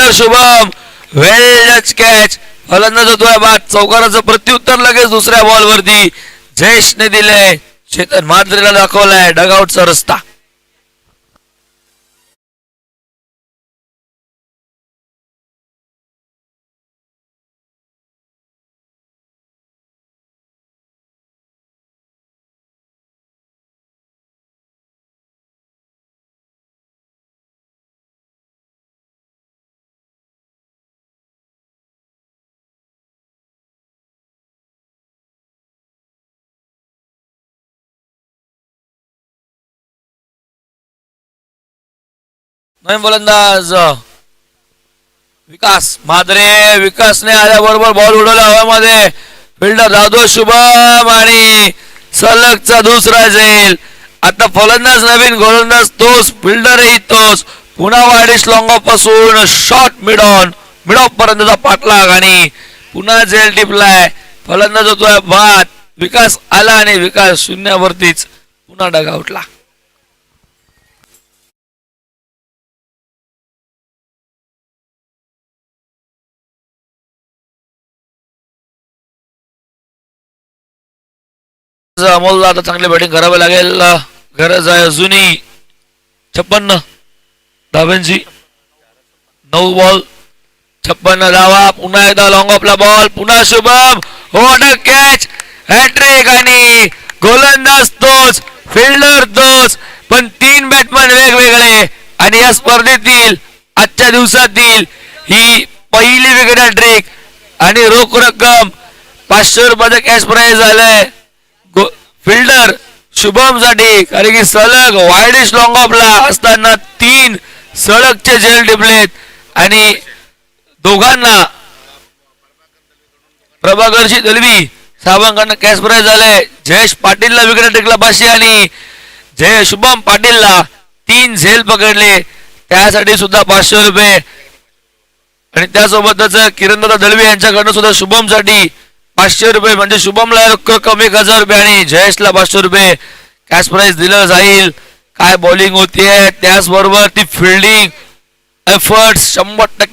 Fielder Shubham वेल catch. फलंदाज होतोय बाद. चौकाराचं प्रत्युत्तर लगेच दुसऱ्या बॉलवरती जयेशने दिलंय. चेतन म्हात्रेला दाखवलाय डगआउटचा रस्ता. नवीन फलंदाज विकास म्हात्रे. विकासने आल्याबरोबर बॉल उडवला हवेमध्ये. फिल्डर धावतो शुभम आणि सलगचा दुसरा झेल. आता फलंदाज नवीन, गोलंदाज तोच, फिल्डरही तोच. पुन्हा वाईडिश लॉंग ऑफ पासून शॉर्ट मिड ऑफ पर्यंतचा पाठलाग आणि पुन्हा झेल टिपलाय. फलंदाज होतोय बाद. विकास आला आणि विकास शून्यावरतीच पुन्हा डगआउटला. अमोलला आता चांगली बॅटिंग करावी लागेल. गरज आहे अजूनही 56 धावांची. 9 बॉल 56 धावा. पुन्हा एकदा लॉंग ऑफला बॉल. पुन्हा Shubham. What a catch. Hat trick आणि गोलंदाज तोच, फिल्डर तोच, पण 3 बॅट्समन वेगवेगळे. आणि या स्पर्धेतील आजच्या दिवसातील ही पहिली विकेट हॅट्रिक आणि रोख रक्कम 500 रुपयाचं कॅश प्राइज झालंय फिल्डर शुभम साठी. कारण की सलग वाईडिश लॉंग ऑफला असताना 3 सलगचे झेल टिपलेत आणि दोघांना प्रभाकरशी दलवी साहेबांकडनं कॅश प्राइज झालंय. जयेश पाटीलला विकेट टेकला 500 आणि शुभम पाटीलला 3 झेल पकडले त्यासाठी सुद्धा 500 रुपये. आणि त्यासोबतच किरणदादा दलवी यांच्याकडनं सुद्धा शुभम साठी 500 रुपये. म्हणजे शुभमला रक्कम 1000 रुपये आणि जयेशला 500 रुपये कॅश प्राइज दिलं जाईल. काय बॉलिंग होतीये, त्याचबरोबर ती फिल्डिंग एफर्ट्स 100%